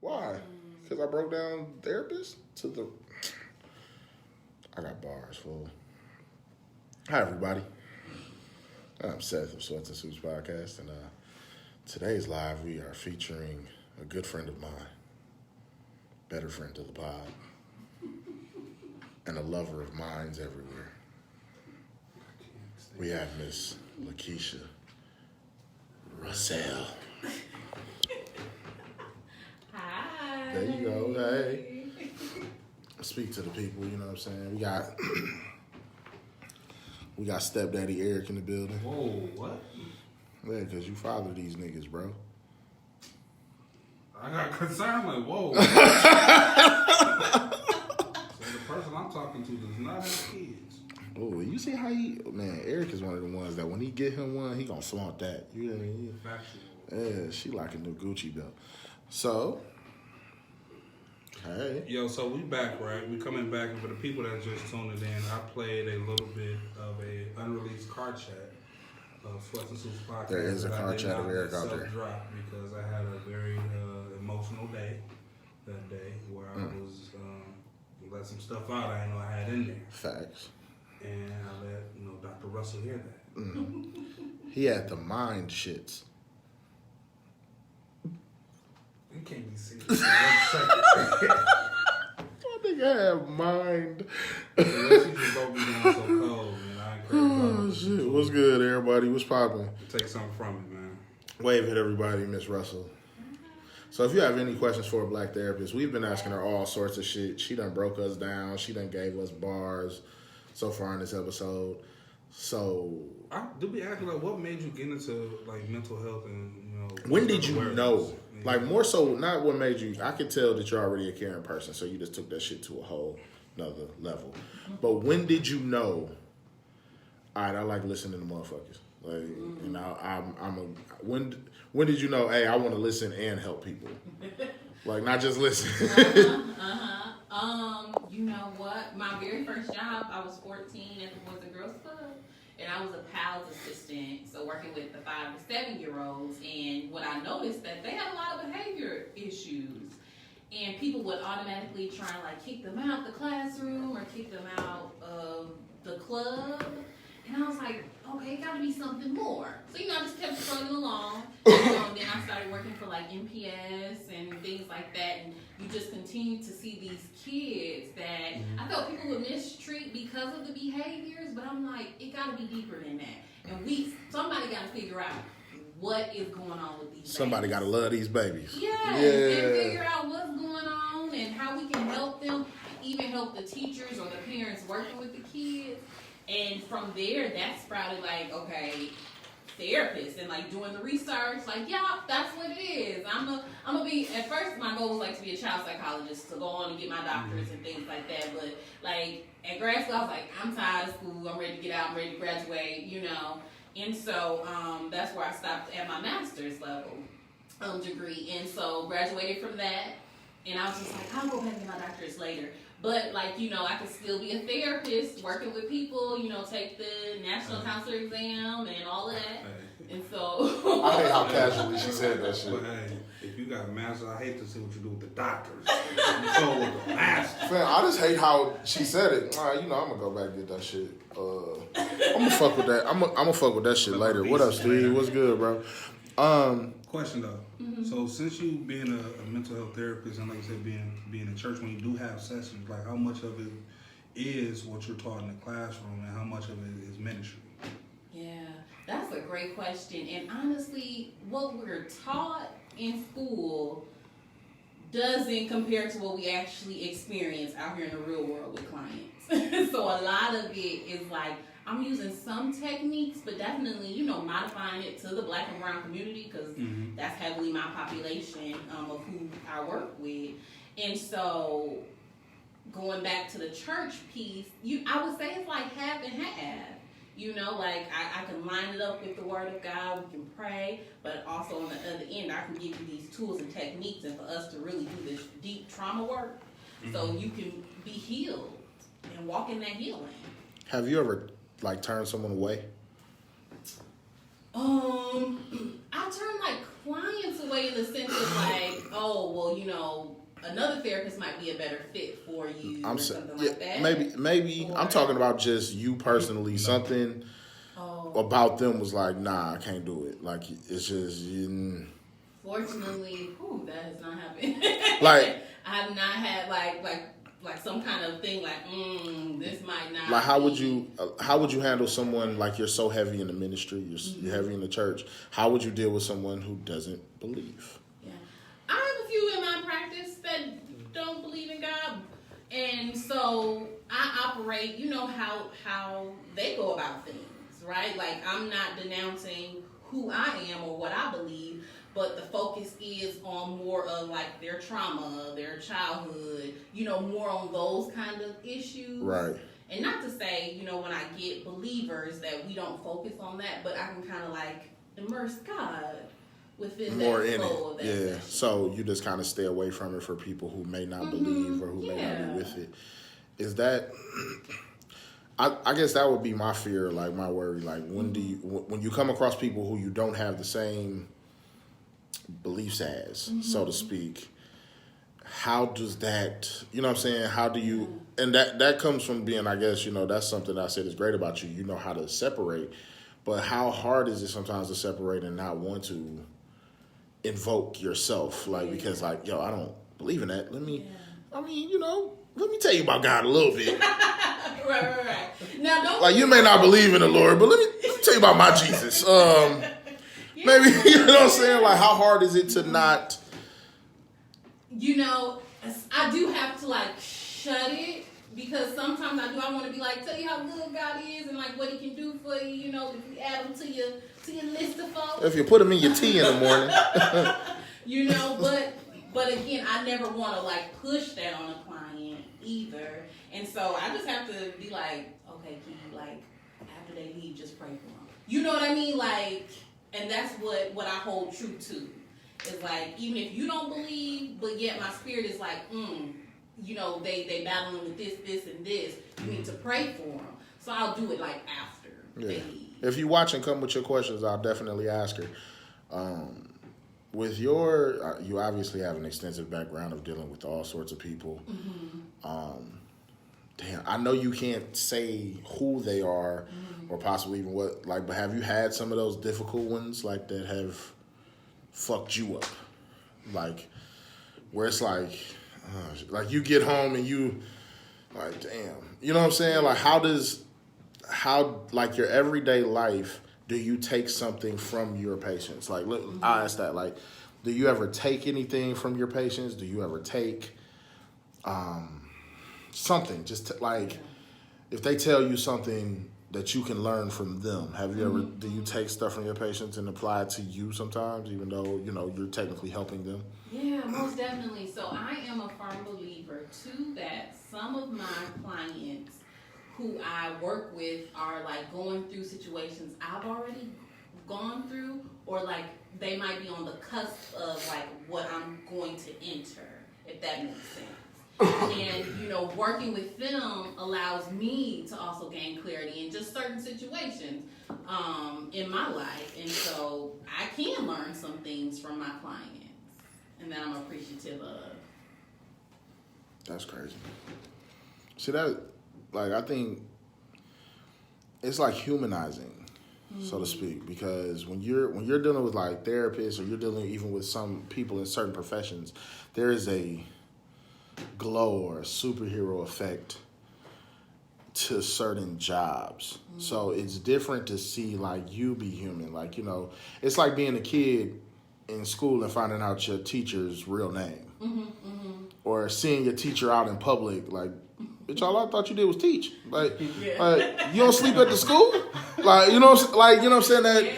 Why? Because I broke down therapists to the... I got bars, fool. Hi, everybody. I'm Seth of Sweats and Suits Podcast, and today's live we are featuring a good friend of mine, better friend to the pod, and a lover of minds everywhere. We have Miss Lakeisha Russell. Hi. There you go. Hey. Speak to the people, you know what I'm saying? We got stepdaddy Eric in the building. Whoa, what? Yeah, because you father these niggas, bro. I got concerned like, whoa. So the person I'm talking to does not have kids. Oh, you see how man, Eric is one of the ones that when he get him one, he gonna flaunt that. You know what I mean? Factual. Yeah, she like a new Gucci belt. So, hey. Yo, so we back, right? We coming back, and for the people that just tuned in, I played a little bit of a unreleased car chat of Sweats and Suits Podcast. There is a car chat of Eric out there. Drop because I had a very emotional day that day where I was let some stuff out I didn't know I had in there. Facts. And I let Dr. Russell hear that. Mm. He had the mind shits. You can't be serious. 1 second. I think I have mind. Unless you just don't be doing so cold, man. I ain't crazy. Oh, shit. What's good, everybody? What's poppin'? Take something from it, man. Wave at everybody, Miss Russell. So if you have any questions for a black therapist, we've been asking her all sorts of shit. She done broke us down. She done gave us bars so far in this episode. So I do be asking, like, what made you get into, like, mental health and, when did you awareness? know? Yeah. Like, more so, not what made you. I could tell that you're already a caring person, so you just took that shit to a whole another level. But when did you know? All right, I like listening to motherfuckers. Like, and when did you know? Hey, I want to listen and help people. Like, not just listen. You know what? My very first job, I was 14 at the Boys and Girls Club, and I was a PALS assistant, so working with the 5 to 7-year-olds. And what I noticed that they had a lot of behavior issues, and people would automatically try to like kick them out the classroom or kick them out of the club. And I was like, okay, it got to be something more. So, I just kept struggling along. And then I started working for, like, MPS and things like that. And you just continue to see these kids that I felt people would mistreat because of the behaviors. But I'm like, it got to be deeper than that. And somebody got to figure out what is going on with these Somebody got to love these babies. Yeah, and figure out what's going on and how we can help them, even help the teachers or the parents working with the kids. And from there, that sprouted like, okay, therapist and like doing the research, like, yeah, that's what it is. I'm gonna be, at first my goal was like to be a child psychologist, to go on and get my doctorates and things like that. But like at grad school, I was like, I'm tired of school, I'm ready to get out, I'm ready to graduate, And so that's where I stopped at my master's level degree. And so graduated from that, and I was just like, I'll go back and get my doctorates later. But, like, I could still be a therapist, working with people, take the National Counselor exam and all of that. And so... I hate how casually she said that shit. But, hey, if you got a master, I hate to see what you do with the doctors. So with the master. Fam, I just hate how she said it. All right, I'm going to go back and get that shit. I'm going to fuck with that. I'm gonna fuck with that shit later. What up, Steve? What's good, bro? Question, though. So since you being a mental health therapist and like I said, being in church, when you do have sessions, like how much of it is what you're taught in the classroom and how much of it is ministry? Yeah, that's a great question. And honestly, what we're taught in school doesn't compare to what we actually experience out here in the real world with clients. So a lot of it is like, I'm using some techniques, but definitely, modifying it to the black and brown community because that's heavily my population of who I work with. And so going back to the church piece, I would say it's like half and half. Like I can line it up with the word of God, we can pray, but also on the other end, I can give you these tools and techniques and for us to really do this deep trauma work so you can be healed and walk in that healing. Have you ever turn someone away? I turned clients away in the sense of like, oh, well, you know, another therapist might be a better fit for you or something like that. Maybe or, I'm talking about just you personally. Something about them was like, nah, I can't do it. Like it's just. Fortunately, that has not happened. Like I have not had like some kind of thing like, this might not. Like how would you handle someone like you're so heavy in the ministry, you're heavy in the church? How would you deal with someone who doesn't believe? Yeah, I have a few in my practice that don't believe in God, and so I operate. You know how they go about things, right? Like I'm not denouncing who I am or what I believe. But the focus is on more of like their trauma, their childhood, you know, more on those kind of issues. Right. And not to say, you know, when I get believers that we don't focus on that, but I can kind of like immerse God within more that in flow it. Of that Yeah. session. So you just kind of stay away from it for people who may not believe or who may not be with it. Is that... I guess that would be my fear, like my worry. Like when you come across people who you don't have the same beliefs as, so to speak, how does that, you know what I'm saying? How do you, and that comes from being, I guess, you know, that's something I said is great about you. You know how to separate, but how hard is it sometimes to separate and not want to invoke yourself? Like, because like, yo, I don't believe in that. I mean, you know, let me tell you about God a little bit. Right. Now, don't like you may not believe in the Lord, but let me tell you about my Jesus. Maybe, you know what I'm saying? Like, how hard is it to not... You know, I do have to, like, shut it. Because sometimes I want to be like, tell you how good God is and, like, what he can do for you, you know, if you add him to your list of folks. If you put him in your tea in the morning. You know, but again, I never want to, like, push that on a client either. And so I just have to be like, okay, Kiki, like, after they leave, just pray for them. You know what I mean? Like... And that's what I hold true to. Is like, even if you don't believe, but yet my spirit is like, you know, they battling with this, and this. You need to pray for them. So I'll do it like after they leave. If you watch and come with your questions, I'll definitely ask her. With you obviously have an extensive background of dealing with all sorts of people. Damn, I know you can't say who they are or possibly even what, like, but have you had some of those difficult ones, like, that have fucked you up? Like, where it's like you get home and you, like, damn. You know what I'm saying? Like, how, like, your everyday life, do you take something from your patients? Like, I ask that, like, do you ever take anything from your patients? Do you ever take, something, just like if they tell you something that you can learn from them, have you ever, do you take stuff from your patients and apply it to you sometimes, even though, you know, you're technically helping them? Yeah, most definitely. So I am a firm believer too that some of my clients who I work with are like going through situations I've already gone through, or like they might be on the cusp of like what I'm going to enter, if that makes sense. And, you know, working with them allows me to also gain clarity in just certain situations in my life. And so I can learn some things from my clients and that I'm appreciative of. That's crazy. See, that, like, I think it's like humanizing, so to speak, because when you're dealing with like therapists, or you're dealing even with some people in certain professions, there is a glow or a superhero effect to certain jobs. So it's different to see like you be human. Like, you know, it's like being a kid in school and finding out your teacher's real name. Or seeing your teacher out in public, like, bitch, all I thought you did was teach. Like, you don't sleep at the school? Like, you know what I'm saying? That,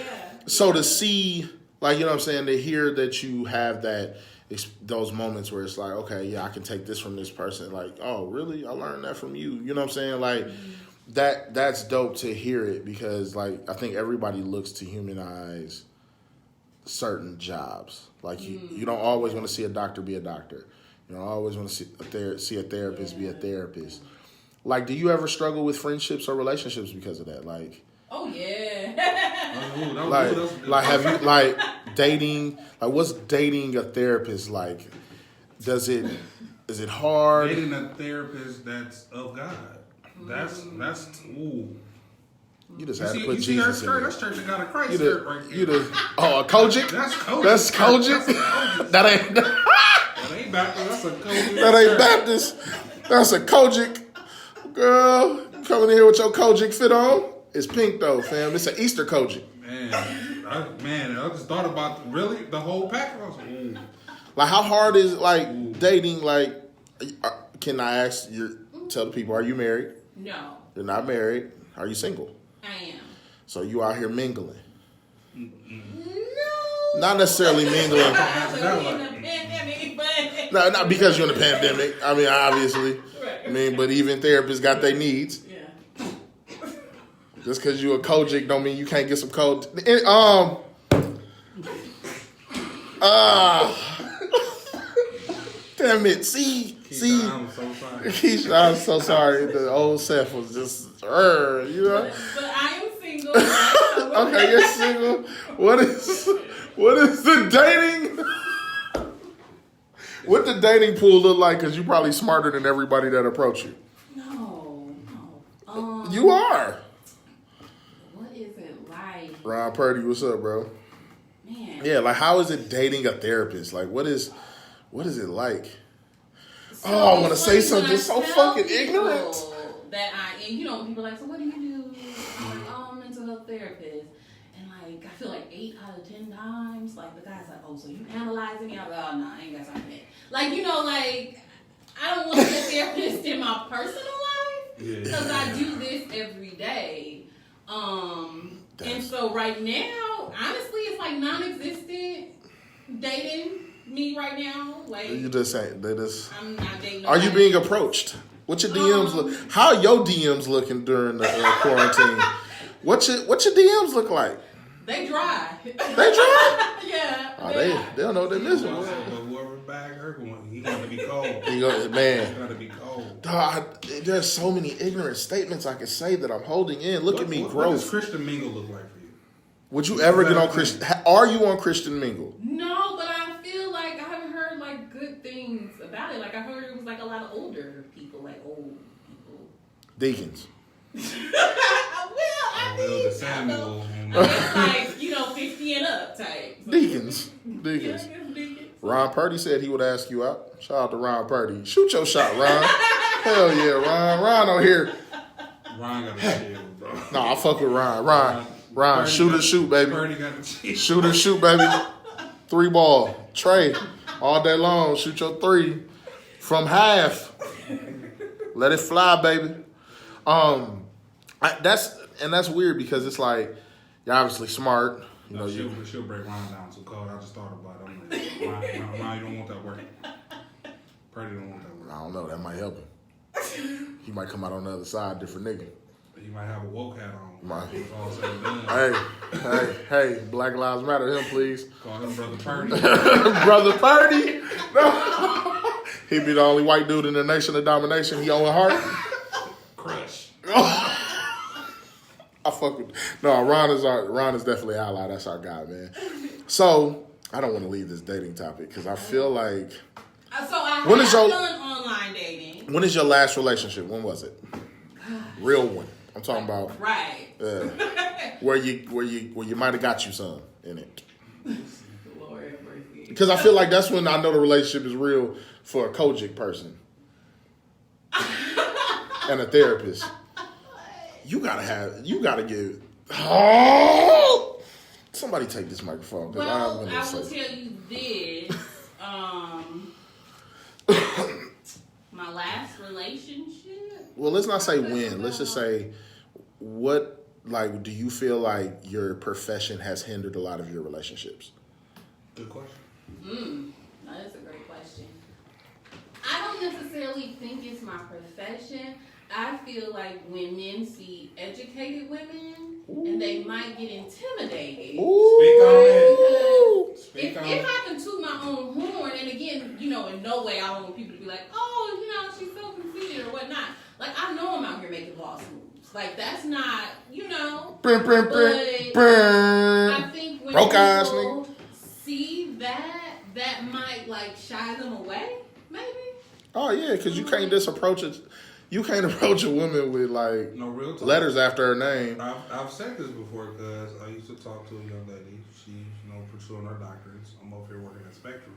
so to see, like, you know what I'm saying, to hear that you have that, those moments where it's like, okay, yeah, I can take this from this person. Like, oh, really? I learned that from you. You know what I'm saying? Like, that's dope to hear it, because, like, I think everybody looks to humanize certain jobs. Like, you don't always want to see a doctor be a doctor. You don't always want to see a therapist be a therapist. Like, do you ever struggle with friendships or relationships because of that? Like, Oh yeah. Like have you like dating? Like, what's dating a therapist like? Is it hard? Dating a therapist that's of God. That's ooh. You just had to put you see Jesus her in skirt? there. That shirt got a Christ shirt right there. A Kojic? That's Kojic. That's Kojic? That ain't Baptist. That's a Kojic. that ain't Baptist. That's a Kojic. Girl, coming in here with your Kojic fit on. It's pink though, fam. It's an Easter Kojic. Man, I just thought about really the whole package. I was like, ooh. Like, how hard is like dating? Like, can I ask you? Tell the people, are you married? No. You're not married. Are you single? I am. So you out here mingling? No. Not necessarily mingling. In the pandemic, but No, not because you're in a pandemic. I mean, obviously. I mean, but even therapists got their needs. yeah. Just because you a Kojic don't mean you can't get some code. Damn it. See. I'm so sorry. Keisha, I'm so sorry. The old Seth was just, you know? But I am single. Okay, you're single. What is the dating? What the dating pool look like? Because you're probably smarter than everybody that approach you. No. You are. What is it like? Ron Purdy, what's up, bro? Man. Yeah, like, how is it dating a therapist? Like, what is it like? So I want to say it's funny something when so I tell fucking people ignorant. That people are like, so what do you do? I'm like, oh, I'm a mental health therapist. And like, I feel like 8 out of 10 times, like the guy's like, oh, so you analyzing me? I'm like, oh, no, I ain't got time for that. Like, like, I don't want to be a therapist in my personal life because I do this every day. And so right now, honestly, it's like non-existent dating me right now. Like, You just saying they just. I'm not dating. Are you nobody. being approached? What's your DMs look? How are your DMs looking during the quarantine? What's your DMs look like? They dry. They dry? Yeah. Oh, they don't know what they're missing. But whoever bagged her, he got to be cold. He go, man. He got to be cold. Dog, there's so many ignorant statements I can say that I'm holding in. Look at me, What gross. does Christian Mingle look like for you? Would you ever get on Christian? Are you on Christian Mingle? No, but I feel like I haven't heard like good things about it. Like I heard it was like a lot of older people, like old people. Deacons. The Samuel. It's like 50 and up type. So, Deacons. Yeah, deacons. Ron Purdy said he would ask you out. Shout out to Ron Purdy. Shoot your shot, Ron. Hell yeah, Ron. Ron on here. Ron got a chill, bro. Nah, I fuck with Ron. Ron, shoot, baby. Purdy got a chill. Shoot, baby. 3 ball. Trey, all day long. Shoot your 3 from half. Let it fly, baby. That's weird because it's like you're obviously smart. You know, she'll break Ron down so cold. I just thought about it. I'm like, Ron, you don't want that work. Purdy don't want that work. I don't know. That might help him. He might come out on the other side, different nigga. He might have a woke hat on. Might. It's all said and done. Hey, Black Lives Matter. Him, please. Call him Brother Purdy. Brother Purdy. No. He be the only white dude in the Nation of Domination. He own a heart. Crush. I fuck with. No, Ron is definitely an ally. That's our guy, man. So I don't want to leave this dating topic because I feel like. So I When have is your- done online dating. When is your last relationship? When was it? Real one. I'm talking about Right. where you might have got you some in it. Lord have mercy. Because I feel like that's when I know the relationship is real for a Kojic person and a therapist. You gotta give. Oh! Somebody take this microphone. Well, I'm I gonna will say. tell you this. My last relationship. Well, let's not say when. Let's just say what. Like, do you feel like your profession has hindered a lot of your relationships? Good question. That is a great question. I don't necessarily think it's my profession. I feel like when men see educated women and they might get intimidated. Ooh. Speak on If it. I can toot my own horn, and again, in no way I want people to be like, oh, she's so conceited or whatnot. Like, I know I'm out here making boss moves. Like, that's not, you know. Brr, brr, brr, brr. I think when Broke ass people see that, that might, like, shy them away, maybe. Oh yeah, because you can't just approach it. You can't approach a woman with like No real talk. letters after her name. I've said this before because I used to talk to a young lady. She's, you know, pursuing her doctorates. I'm over here working at Spectrum.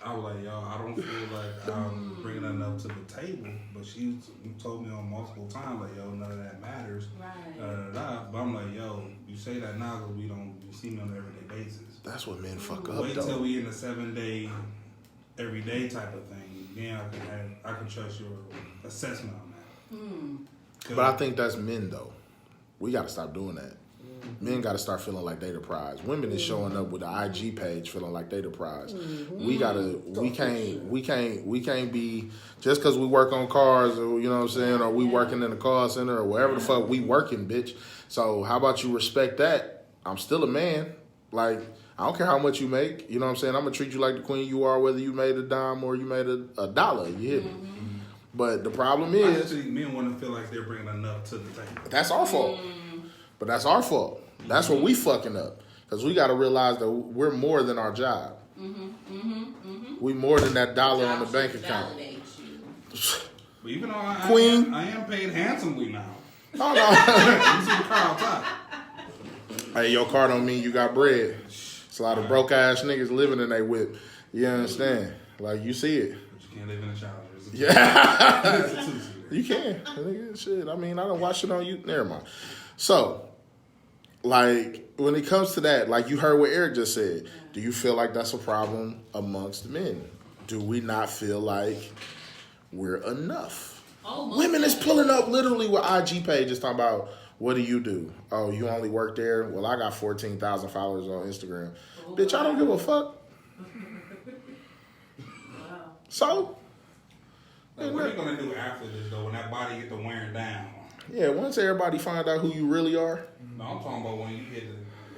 I was like, yo, I don't feel like I'm bringing enough to the table. But she told me on multiple times, like, yo, none of that matters. Right. But I'm like, yo, you say that now because you see me on an everyday basis. That's what men fuck up Wait though. till we in a 7-day, everyday type of thing. Then I can trust your assessment on that. But I think that's men though. We got to stop doing that. Men got to start feeling like they the prize. Women is showing up with an IG page feeling like they the prize. We can't be just because we work on cars or you know what I'm saying, or we working in a call center or wherever the fuck we working, bitch. So how about you respect that? I'm still a man. Like I don't care how much you make. You know what I'm saying? I'm gonna treat you like the queen you are, whether you made a dime or you made a dollar. You hear me? But the problem I just is, think men want to feel like they're bringing enough to the table. that's our fault. But that's our fault. That's what we fucking up. Because we got to realize that we're more than our job. We more than that dollar on the bank account. But even though Queen. I am paid handsomely now. Oh, no. You see the car on top. Hey, your car don't mean you got bread. It's a lot of broke ass niggas living in their whip. You understand? Like, you see it. But you can't live in a Challenger. Yeah. It's a two-seater. You can. Nigga, shit. I mean, I don't watch it on you. Never mind. So, like, when it comes to that, like you heard what Eric just said, do you feel like that's a problem amongst men? Do we not feel like we're enough? Women is pulling up literally with IG pages talking about, what do you do? Oh, you only work there? Well, I got 14,000 followers on Instagram. Bitch, I don't give a fuck. So? Like, what are you going to do after this, though, when that body get to wearing down? Yeah, once everybody find out who you really are. No, I'm talking about when you hit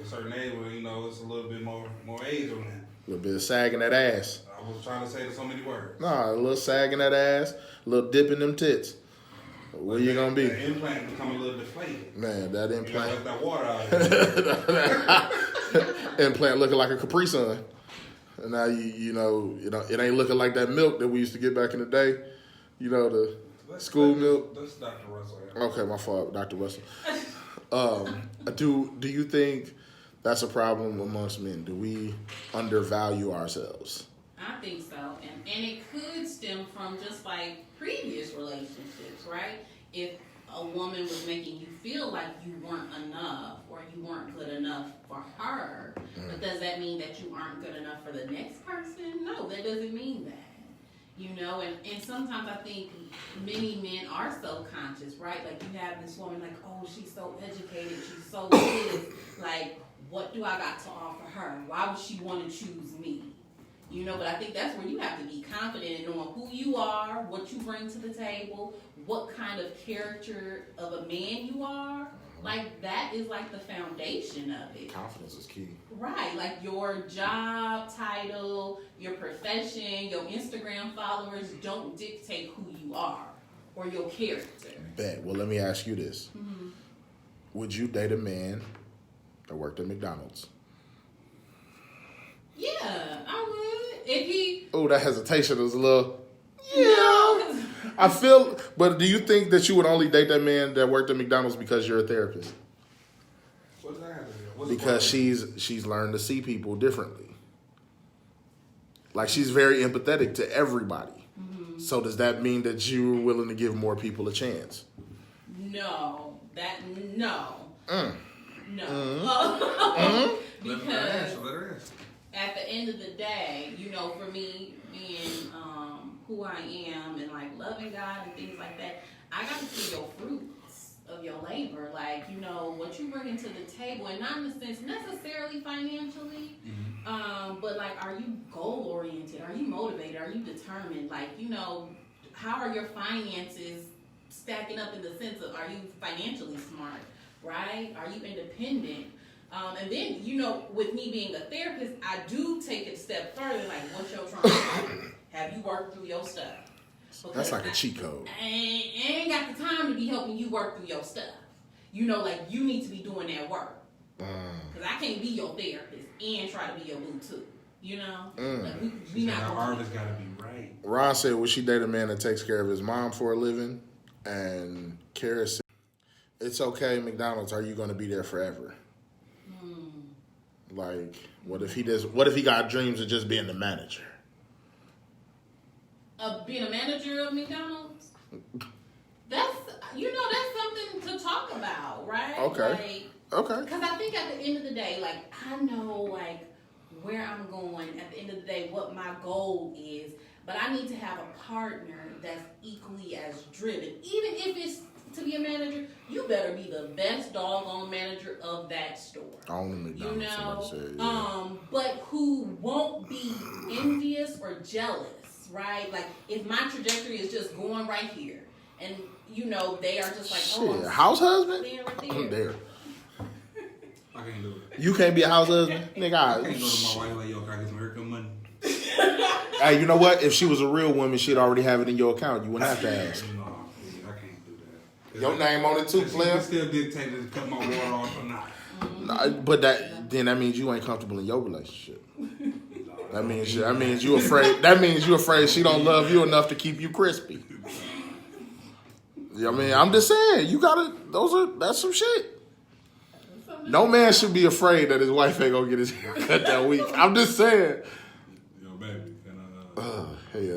a certain age where, you know, it's a little bit more age on that. A little bit of sagging that ass. I was trying to say so many words. Nah, a little sagging that ass, a little dipping them tits. Where you gonna be? The implant become a little deflated. Man, that You implant. gotta let that water out. Implant looking like a Capri Sun. And now you know, it ain't looking like that milk that we used to get back in the day. You know, the school milk. That's Dr. Russell. Okay, my fault, Dr. Russell. Do you think that's a problem amongst men? Do we undervalue ourselves? I think so. And it could stem from just like previous relationships, right? If a woman was making you feel like you weren't enough or you weren't good enough for her, but does that mean that you aren't good enough for the next person? No, that doesn't mean that. You know, and sometimes I think many men are self-conscious, right? Like you have this woman like, oh, she's so educated, she's so this. Like, what do I got to offer her? Why would she want to choose me? You know, but I think that's where you have to be confident in knowing who you are, what you bring to the table, what kind of character of a man you are. Like, that is like the foundation of it. Confidence is key. Right, like your job title, your profession, your Instagram followers don't dictate who you are or your character. Bet. Well, let me ask you this. Would you date a man that worked at McDonald's? Yeah, I would. If he... Oh, that hesitation is a little... No. I feel... But do you think that you would only date that man that worked at McDonald's because you're a therapist? What does that have to do? What's the Because problem? she's learned to see people differently. Like, she's very empathetic to everybody. So does that mean that you're willing to give more people a chance? No. No. Let Because her answer. at the end of the day, you know, for me being who I am and like loving God and things like that, I got to see your fruits of your labor. Like, you know, what you bring to the table, and not in the sense necessarily financially, but like, are you goal oriented? Are you motivated? Are you determined? Like, you know, how are your finances stacking up in the sense of, are you financially smart, right? Are you independent? And then, you know, with me being a therapist, I do take it a step further, like, what's your trauma? Have you worked through your stuff? That's like a cheat code. I ain't got the time to be helping you work through your stuff. You know, like, you need to be doing that work. Because I can't be your therapist and try to be your boo too. You know? Like, we not Our artist got to be right. Ron said, would she date a man that takes care of his mom for a living? And Kara said, it's okay, McDonald's, are you going to be there forever? Like, what if he got dreams of just being the manager? Being a manager of McDonald's? That's something to talk about, right? Okay. Okay. Because I think at the end of the day, like, I know, like, where I'm going at the end of the day, what my goal is, but I need to have a partner that's equally as driven. Even if it's to be a manager, you better be the best doggone manager of that store. Only McDonald's. You know, said, yeah. But who won't be envious or jealous, right? Like, if my trajectory is just going right here, and you know they are just like, shit, house husband. I'm there. I can't do it. You can't be a house husband, nigga. I can't go to my wife like, yo, can I get some haircut money? Hey, you know what? If she was a real woman, she'd already have it in your account. You wouldn't have to ask. No, I can't do that. Your name on it too, player. She still dictated to cut my water off or not. Nah, but that means you ain't comfortable in your relationship. That means you afraid. That means you afraid she don't love you enough to keep you crispy. I mean, I'm just saying, you gotta. That's some shit. No man should be afraid that his wife ain't gonna get his hair cut that week. I'm just saying. Yo, baby, Hey,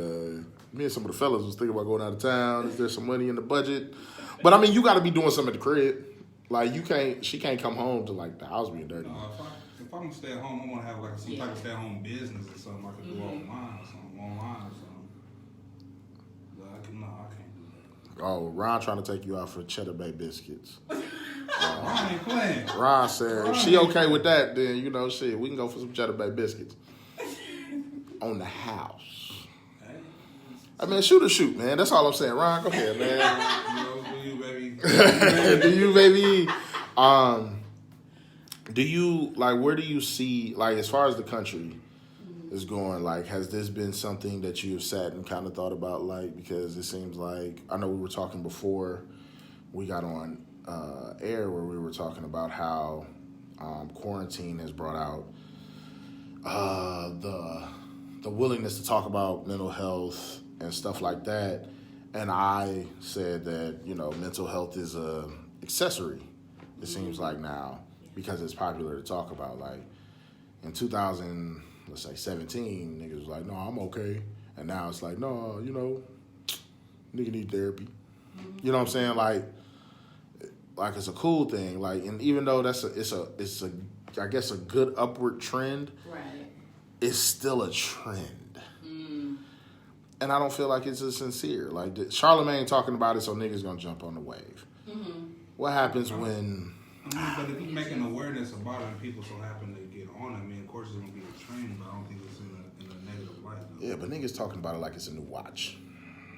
me and some of the fellas was thinking about going out of town. Is there some money in the budget? But I mean, you got to be doing something at the crib. Like she can't come home to like the house being dirty. No, if I'm gonna stay at home, I want to have like some type of stay at home business or something I can do online or something. But I can't do that. Oh, Ron trying to take you out for Cheddar Bay biscuits. Ron ain't playing. Ron said, if she okay with that, then, you know, shit, we can go for some Cheddar Bay biscuits. On the house. Hey. I mean, shoot, man. That's all I'm saying. Ron, go ahead, man. Do you, baby? Do you, baby? Do you, like, where do you see, like, as far as the country is going, like, has this been something that you have sat and kind of thought about, like, because it seems like, I know we were talking before we got on air where we were talking about how quarantine has brought out the willingness to talk about mental health and stuff like that. And I said that, you know, mental health is a accessory, it seems like now, because it's popular to talk about. Like in 2017, niggas was like, no, I'm okay. And now it's like, no, you know, nigga need therapy. You know what I'm saying? Like it's a cool thing. Like, and even though it's a I guess a good upward trend, right? It's still a trend. And I don't feel like it's as sincere. Like Charlamagne talking about it, so niggas gonna jump on the wave. What happens when? But if you're making awareness about it and people so happen to get on it, I mean, of course it's gonna be a trend, but I don't think it's in a negative light. Though. Yeah, but niggas talking about it like it's a new watch.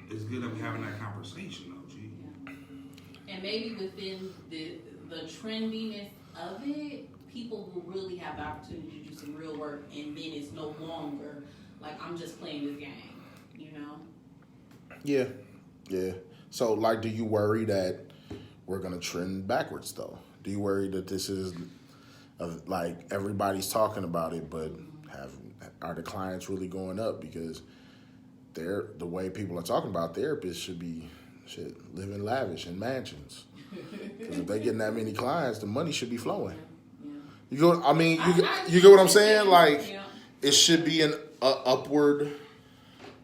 It's good that we're having that conversation, though, G. Yeah. And maybe within the trendiness of it, people will really have the opportunity to do some real work, and then it's no longer like I'm just playing this game, you know? Yeah. So, like, do you worry that we're gonna trend backwards, though? Do you worry that this is like everybody's talking about it, but are the clients really going up because the way people are talking about therapists should be living lavish in mansions? Because if they're getting that many clients, the money should be flowing. You go. I mean, you get what I'm saying? Like, it should be an upward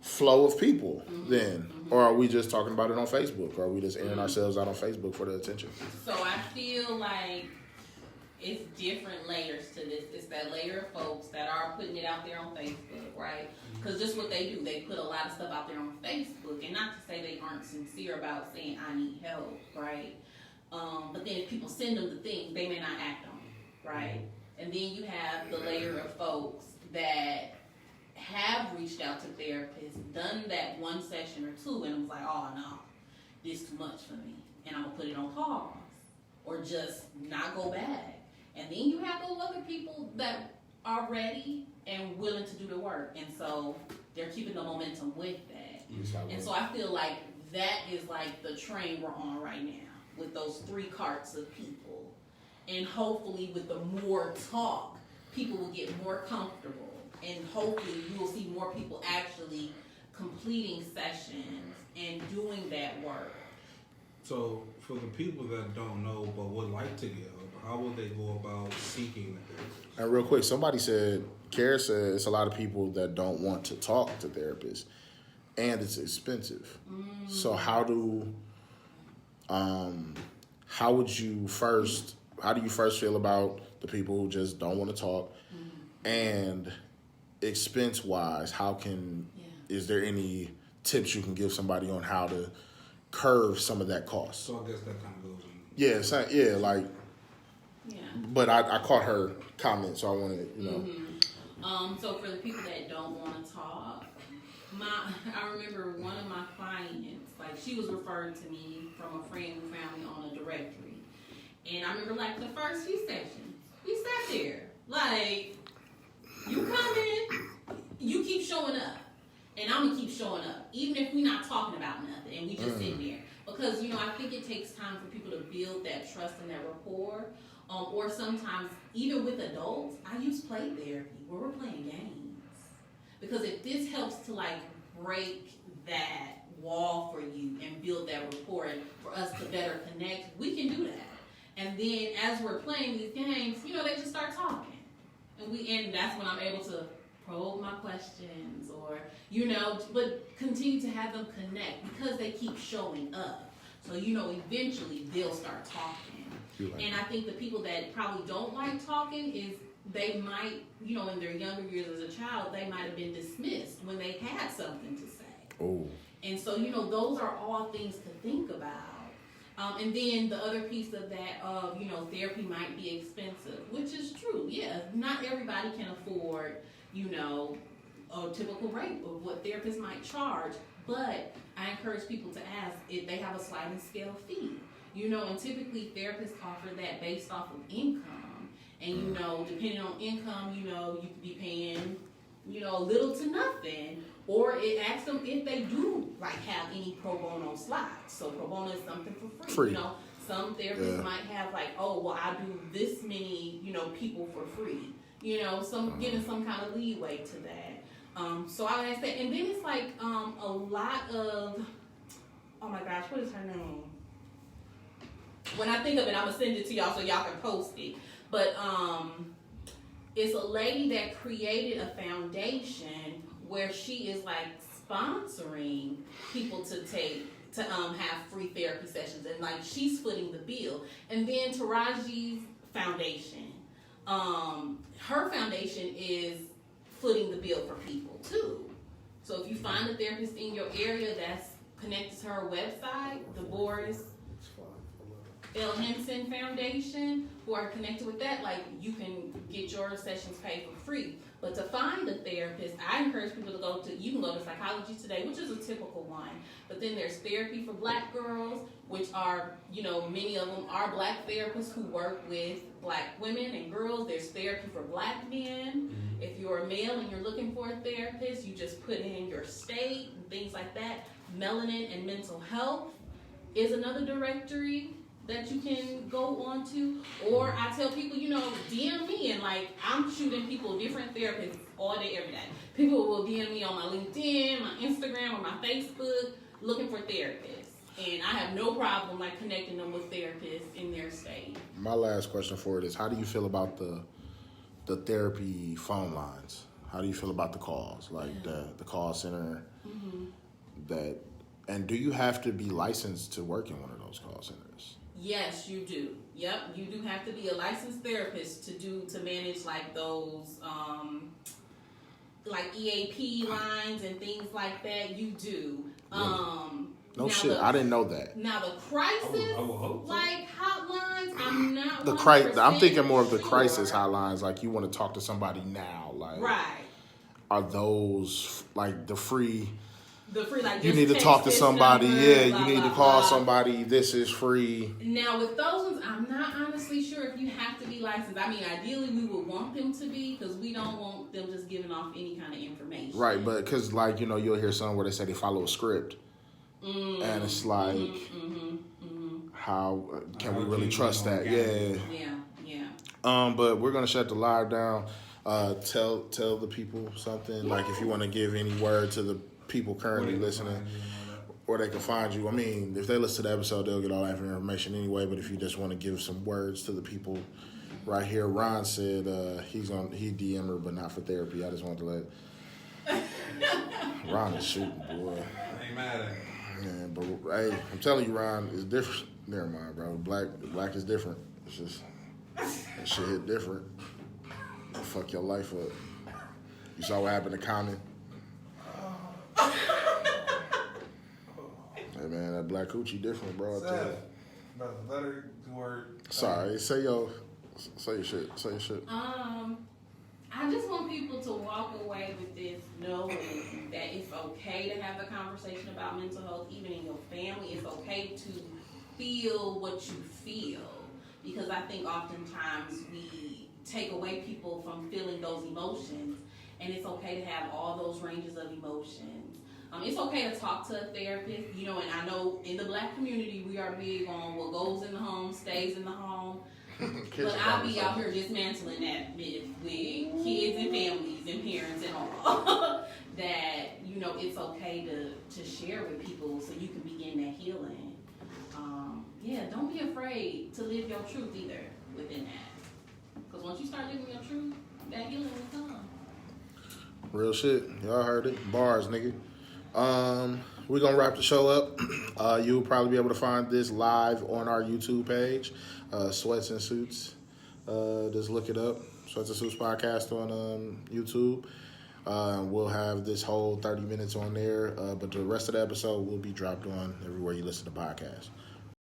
flow of people then. Or are we just talking about it on Facebook? Or are we just airing ourselves out on Facebook for the attention? So I feel like it's different layers to this. It's that layer of folks that are putting it out there on Facebook, right? Because just what they do, they put a lot of stuff out there on Facebook. And not to say they aren't sincere about saying, I need help, right? But then if people send them the things, they may not act on it, right? And then you have the layer of folks that have reached out to therapists, done that one session or two, and was like, oh no, this is too much for me, and I'm gonna put it on pause, or just not go back. And then you have those other people that are ready and willing to do the work, and so they're keeping the momentum with that. And so I feel like that is like the train we're on right now with those 3 carts of people. And hopefully with the more talk, people will get more comfortable. And hopefully you will see more people actually completing sessions and doing that work. So, for the people that don't know but would like to get help, how would they go about seeking the therapist? And real quick, somebody said, Kara said it's a lot of people that don't want to talk to therapists, and it's expensive. So how do you first feel about the people who just don't want to talk? And expense wise, is there any tips you can give somebody on how to curve some of that cost? So I guess that kind of goes in. Yeah, but I caught her comment, so I wanted, So for the people that don't want to talk, I remember one of my clients, like she was referred to me from a friend who found me on a directory. And I remember like the first few sessions, we sat there, like, you come in, you keep showing up. And I'm going to keep showing up, even if we're not talking about nothing and we just sitting there. Because, I think it takes time for people to build that trust and that rapport. Or sometimes, even with adults, I use play therapy where we're playing games. Because if this helps to, like, break that wall for you and build that rapport and for us to better connect, we can do that. And then as we're playing these games, they just start talking. And that's when I'm able to probe my questions or, but continue to have them connect because they keep showing up. So, eventually they'll start talking. And I think the people that probably don't like talking is they might, in their younger years as a child, they might have been dismissed when they had something to say. Oh. And so, those are all things to think about. And then the other piece of that, therapy might be expensive, which is true. Yeah, not everybody can afford, a typical rate of what therapists might charge. But I encourage people to ask if they have a sliding scale fee. And typically therapists offer that based off of income. And, depending on income, you could be paying, little to nothing. Or it asks them if they do, have any pro bono slots. So pro bono is something for free. Some therapists might have, I do this many, people for free. Giving some kind of leeway to that. So I would ask that. And then it's a lot of, oh my gosh, what is her name? When I think of it, I'm going to send it to y'all so y'all can post it. But it's a lady that created a foundation where she is sponsoring people to have free therapy sessions. And she's footing the bill. And then Taraji's foundation, her foundation is footing the bill for people too. So if you find a therapist in your area that's connected to her website, the Boris L. Henson Foundation, who are connected with that, you can get your sessions paid for free. But to find a therapist, I encourage people to you can go to Psychology Today, which is a typical one. But then there's Therapy for Black Girls, which are, many of them are Black therapists who work with Black women and girls. There's Therapy for Black Men. If you're a male and you're looking for a therapist, you just put in your state and things like that. Melanin and Mental Health is another directory that you can go on to. Or I tell people, DM me, and I'm shooting people different therapists all day, every day. People will DM me on my LinkedIn, my Instagram, or my Facebook looking for therapists. And I have no problem connecting them with therapists in their state. My last question for it is, how do you feel about the therapy phone lines? How do you feel about the calls? The call center and do you have to be licensed to work in one of those call centers? Yes, you do. Yep, you do have to be a licensed therapist to manage those EAP lines and things like that. You do. No shit, I didn't know that. Now the crisis hotlines, I'm not. I'm thinking more of the crisis hotlines. You want to talk to somebody now. Right. Are those the free The free, like, you just need to text talk to this somebody. number, Yeah, blah, you need blah, to call blah. somebody. This is free. Now with those ones, I'm not honestly sure if you have to be licensed. I mean, ideally we would want them to be because we don't want them just giving off any kind of information. Right, but because like you'll hear some where they say they follow a script, and it's like, how can we really trust that? Yeah. But we're gonna shut the live down. Tell the people something. Like if you want to give any word to the people currently listening, where they can find you. I mean, if they listen to the episode, they'll get all that information anyway. But if you just want to give some words to the people, right here, Ron said he DM her, but not for therapy. I just wanted to let Ron is shooting, boy. I ain't mad at it. Yeah, but hey, I'm telling you, Ron, it's different. Never mind, bro. Black is different. It's just that shit hit different. It'll fuck your life up. You saw what happened to Common. Hey man, that black coochie different, bro. I tell you. Let her do her. Sorry, say your shit. Say your shit. I just want people to walk away with this knowing that it's okay to have a conversation about mental health, even in your family. It's okay to feel what you feel, because I think oftentimes we take away people from feeling those emotions, and it's okay to have all those ranges of emotions. It's okay to talk to a therapist, and I know in the black community we are big on what goes in the home stays in the home. But I'll be out here dismantling that myth with kids and families and parents and all. That, it's okay to share with people so you can begin that healing. Don't be afraid to live your truth either within that. Because once you start living your truth, that healing will come. Real shit. Y'all heard it. Bars, nigga. We're going to wrap the show up. You'll probably be able to find this live on our YouTube page, Sweats and Suits. Just look it up. Sweats and Suits Podcast on YouTube. We'll have this whole 30 minutes on there, but the rest of the episode will be dropped on everywhere you listen to podcasts.